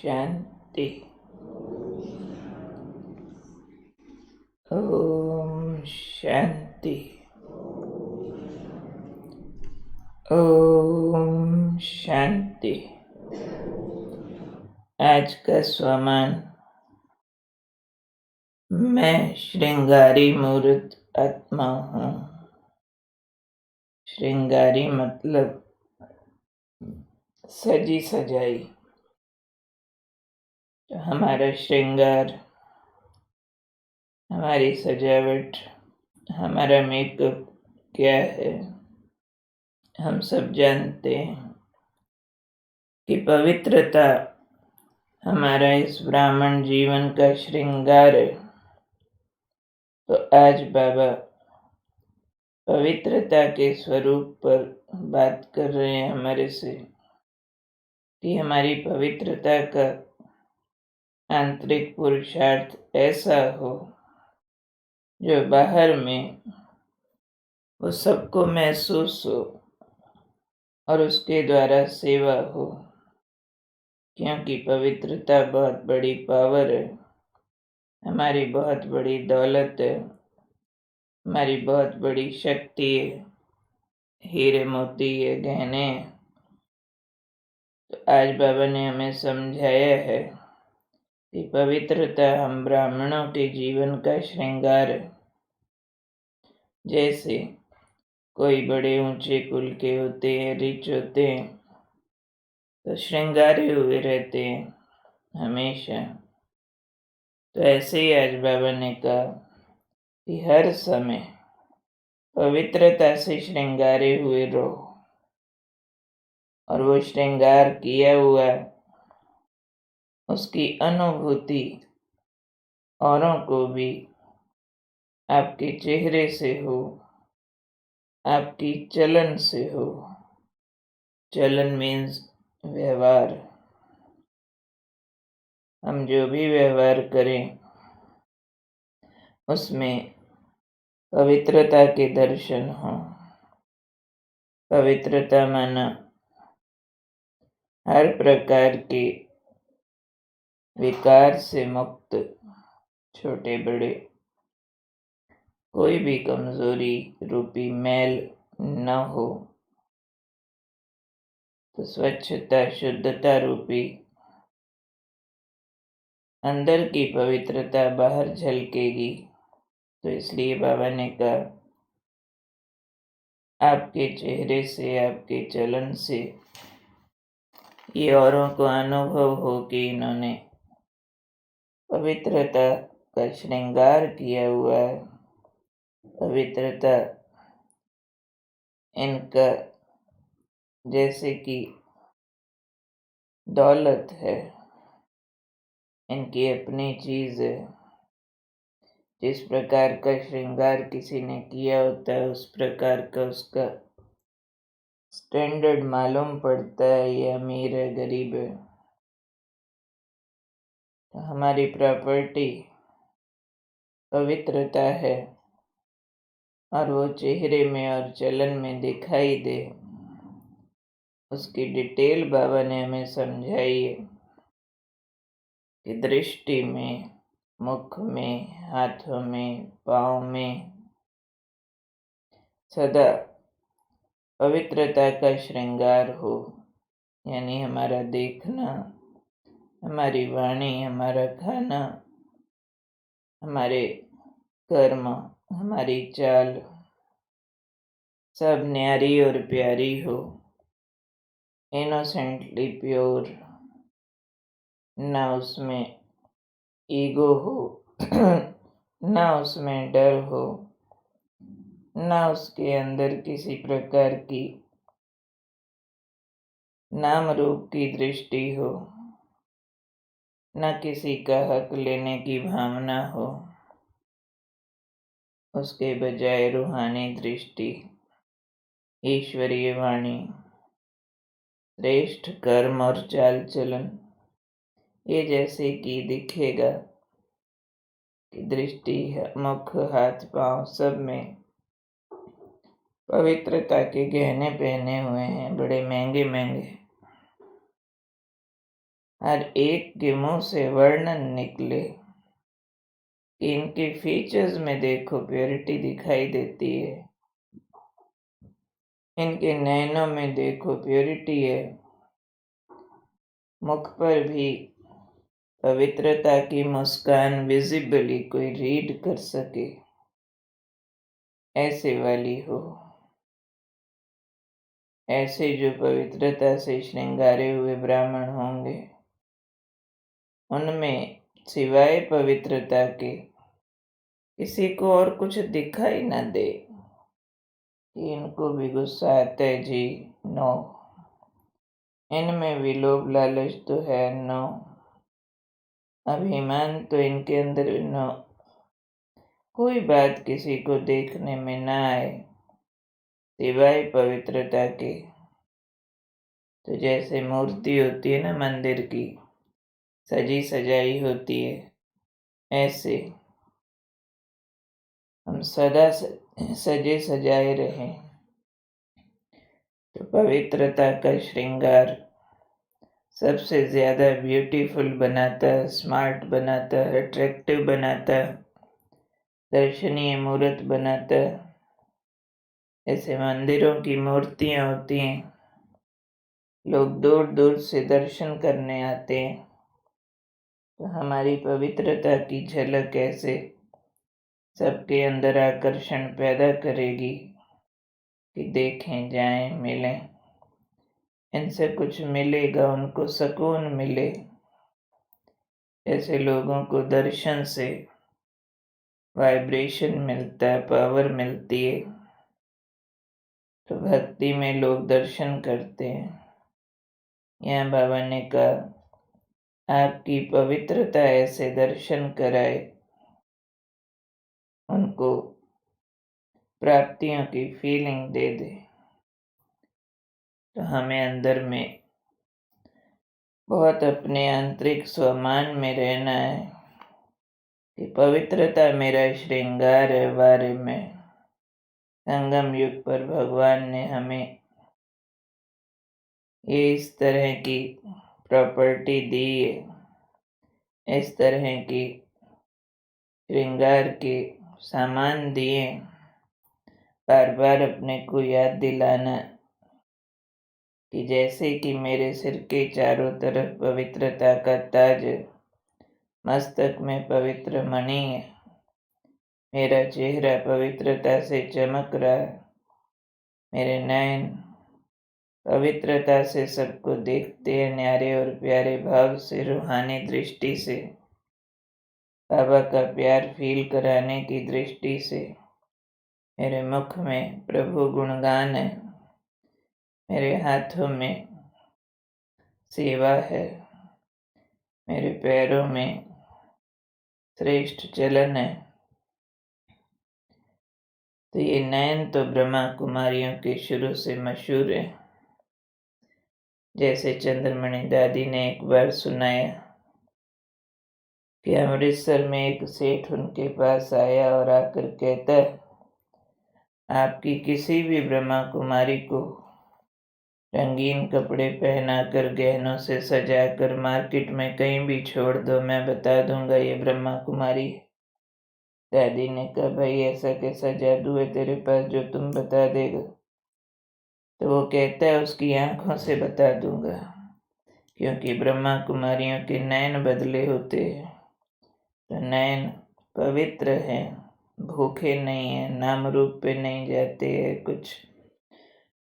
शांति। ओम शांति। ओम शांति। आज का स्वमान। मैं श्रृंगारी मूर्त आत्मा हूँ। श्रृंगारी मतलब सजी सजाई। तो हमारा श्रृंगार, हमारी सजावट, हमारा मेकअप क्या है, हम सब जानते हैं कि पवित्रता हमारा इस ब्राह्मण जीवन का श्रृंगार है। तो आज बाबा पवित्रता के स्वरूप पर बात कर रहे हैं हमारे से कि हमारी पवित्रता का आंतरिक पुरुषार्थ ऐसा हो जो बाहर में वो सबको महसूस हो और उसके द्वारा सेवा हो, क्योंकि पवित्रता बहुत बड़ी पावर है, हमारी बहुत बड़ी दौलत है, हमारी बहुत बड़ी शक्ति है, हीरे मोती है, गहने। तो आज बाबा ने हमें समझाया है कि पवित्रता हम ब्राह्मणों के जीवन का श्रृंगार है। जैसे कोई बड़े ऊंचे कुल के होते हैं, रिच होते हैं, तो श्रृंगारे हुए रहते हैं हमेशा। तो ऐसे ही आज बाबा ने कहा कि हर समय पवित्रता से श्रृंगारे हुए रहो, और वो श्रृंगार किया हुआ उसकी अनुभूति औरों को भी आपके चेहरे से हो, आपकी चलन से हो। चलन मीन्स व्यवहार। हम जो भी व्यवहार करें उसमें पवित्रता के दर्शन हो। पवित्रता माना हर प्रकार के विकार से मुक्त, छोटे बड़े कोई भी कमजोरी रूपी मैल न हो। तो स्वच्छता, शुद्धता रूपी अंदर की पवित्रता बाहर झलकेगी। तो इसलिए बाबा ने कहा आपके चेहरे से, आपके चलन से ये औरों को अनुभव हो कि इन्होंने पवित्रता का श्रृंगार किया हुआ है। पवित्रता इनका जैसे कि दौलत है, इनकी अपनी चीज है। जिस प्रकार का श्रृंगार किसी ने किया होता है उस प्रकार का उसका स्टैंडर्ड मालूम पड़ता है, ये अमीर है, गरीब है। तो हमारी प्रॉपर्टी पवित्रता है और वो चेहरे में और चलन में दिखाई दे, उसकी डिटेल बाबा ने हमें समझाई है कि दृष्टि में, मुख में, हाथों में, पाँव में सदा पवित्रता का श्रृंगार हो। यानी हमारा देखना, हमारी वाणी, हमारा खाना, हमारे कर्म, हमारी चाल सब न्यारी और प्यारी हो, इनोसेंटली प्योर। ना उसमें ईगो हो, ना उसमें डर हो, ना उसके अंदर किसी प्रकार की नाम रूप की दृष्टि हो, न किसी का हक लेने की भावना हो। उसके बजाय रूहानी दृष्टि, ईश्वरीय वाणी, श्रेष्ठ कर्म और चाल चलन, ये जैसे कि दिखेगा कि दृष्टि, मुख, हाथ, पांव सब में पवित्रता के गहने पहने हुए हैं, बड़े महंगे महंगे। हर एक के मुंह से वर्णन निकले कि इनके फीचर्स में देखो प्योरिटी दिखाई देती है, इनके नैनों में देखो प्योरिटी है, मुख पर भी पवित्रता की मुस्कान विजिबली कोई रीड कर सके ऐसे वाली हो। ऐसे जो पवित्रता से श्रृंगारे हुए ब्राह्मण होंगे, उनमें सिवाय पवित्रता के किसी को और कुछ दिखाई न दे कि इनको भी गुस्सा आता है जी, नो। इनमें भी लोभ लालच तो है, नो। अभिमान तो इनके अंदर, नो। कोई बात किसी को देखने में न आए सिवाय पवित्रता के। तो जैसे मूर्ति होती है ना मंदिर की, सजी सजाई होती है, ऐसे हम सदा सजे सजाए रहें। तो पवित्रता का श्रृंगार सबसे ज्यादा ब्यूटीफुल बनाता है, स्मार्ट बनाता है, अट्रैक्टिव बनाता है, दर्शनीय मूर्त बनाता है। ऐसे मंदिरों की मूर्तियां होती हैं, लोग दूर दूर से दर्शन करने आते हैं। तो हमारी पवित्रता की झलक ऐसे सबके अंदर आकर्षण पैदा करेगी कि देखें, जाएं, मिलें, इनसे कुछ मिलेगा, उनको सुकून मिले। ऐसे लोगों को दर्शन से वाइब्रेशन मिलता है, पावर मिलती है। तो भक्ति में लोग दर्शन करते हैं। यहाँ बाबा ने कहा आपकी पवित्रता ऐसे दर्शन कराए, उनको प्राप्तियों की फीलिंग दे दे। तो हमें अंदर में बहुत अपने आंतरिक स्वमान में रहना है कि पवित्रता मेरा श्रृंगार है। बारे में संगम युग पर भगवान ने हमें ये इस तरह की प्रॉपर्टी दी है, इस तरह की श्रृंगार के सामान दिए। बार बार अपने को याद दिलाना कि जैसे कि मेरे सिर के चारों तरफ पवित्रता का ताज, मस्तक में पवित्र मणि है, मेरा चेहरा पवित्रता से चमक रहा है, मेरे नयन पवित्रता से सबको देखते हैं, न्यारे और प्यारे भाव से, रूहानी दृष्टि से, बाबा का प्यार फील कराने की दृष्टि से। मेरे मुख में प्रभु गुणगान है, मेरे हाथों में सेवा है, मेरे पैरों में श्रेष्ठ चलन है। तो ये नयन तो ब्रह्मा कुमारियों के शुरू से मशहूर है। जैसे चंद्रमणि दादी ने एक बार सुनाया कि अमृतसर में एक सेठ उनके पास आया और आकर कहता है आपकी किसी भी ब्रह्मा कुमारी को रंगीन कपड़े पहनाकर गहनों से सजाकर मार्केट में कहीं भी छोड़ दो, मैं बता दूंगा ये ब्रह्मा कुमारी है। दादी ने कहा भाई ऐसा कैसा जादू है तेरे पास जो तुम बता देगा? तो वो कहता है उसकी आंखों से बता दूंगा, क्योंकि ब्रह्मा कुमारियों के नयन बदले होते हैं। तो नयन पवित्र हैं, भूखे नहीं है, नाम रूप पे नहीं जाते हैं, कुछ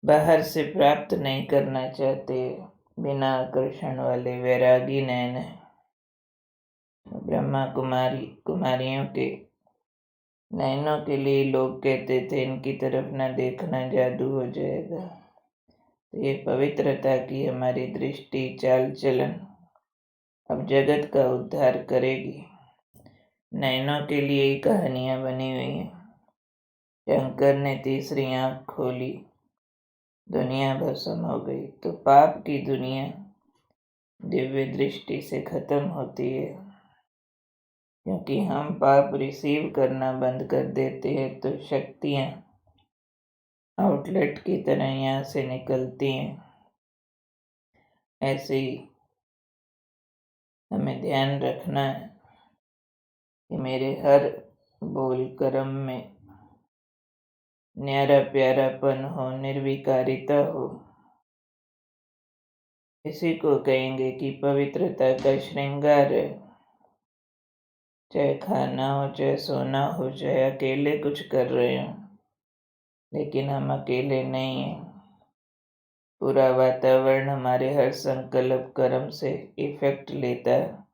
बाहर से प्राप्त नहीं करना चाहते, बिना आकर्षण वाले वैरागी नयन है। ब्रह्मा कुमारियों के नयनों के लिए लोग कहते थे इनकी तरफ न देखना जादू हो जाएगा। तो ये पवित्रता की हमारी दृष्टि, चाल चलन अब जगत का उद्धार करेगी। नयनों के लिए ही कहानियां बनी हुई हैं। शंकर ने तीसरी आंख खोली, दुनिया भस्म हो गई। तो पाप की दुनिया दिव्य दृष्टि से खत्म होती है, क्योंकि हम पाप रिसीव करना बंद कर देते हैं तो शक्तियां आउटलेट की तरह यहाँ से निकलती हैं। ऐसे ही हमें ध्यान रखना है कि मेरे हर बोल कर्म में न्यारा प्यारापन हो, निर्विकारिता हो। इसी को कहेंगे कि पवित्रता का श्रृंगार है। चाहे खाना हो, चाहे सोना हो, चाहे अकेले कुछ कर रहे हो, लेकिन हम अकेले नहीं हैं। पूरा वातावरण हमारे हर संकल्प कर्म से इफेक्ट लेता है।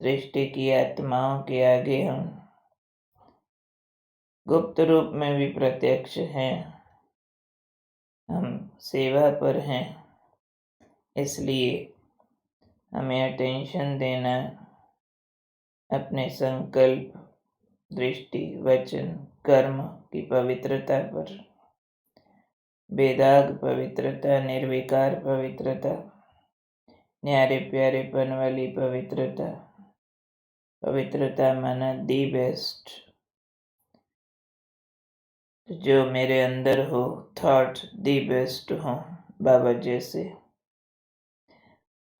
सृष्टि की आत्माओं के आगे हम गुप्त रूप में भी प्रत्यक्ष हैं। हम सेवा पर हैं, इसलिए हमें अटेंशन देना अपने संकल्प, दृष्टि, वचन, कर्म की पवित्रता पर। बेदाग पवित्रता, निर्विकार पवित्रता, न्यारे प्यारेपन वाली पवित्रता। पवित्रता माना दी बेस्ट, जो मेरे अंदर हो, थॉट दी बेस्ट हो बाबा जैसे,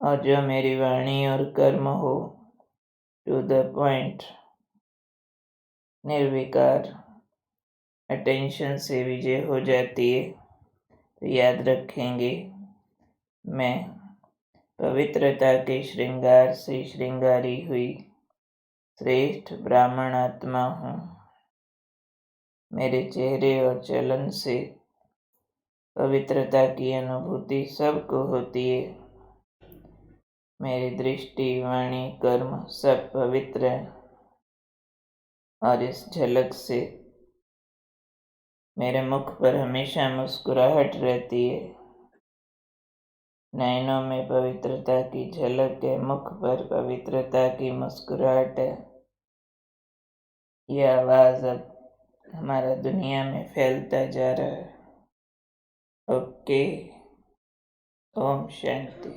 और जो मेरी वाणी और कर्म हो टू द पॉइंट, निर्विकार, अटेंशन से विजय हो जाती है। तो याद रखेंगे, मैं पवित्रता के श्रृंगार से श्रृंगारी हुई श्रेष्ठ ब्राह्मण आत्मा हूँ। मेरे चेहरे और चलन से पवित्रता की अनुभूति सबको होती है। मेरी दृष्टि, वाणी, कर्म सब पवित्र है, और इस झलक से मेरे मुख पर हमेशा मुस्कुराहट रहती है। नयनों में पवित्रता की झलक है, मुख पर पवित्रता की मुस्कुराहट है। यह आवाज अब हमारा दुनिया में फैलता जा रहा है। ओके, ओम शांति।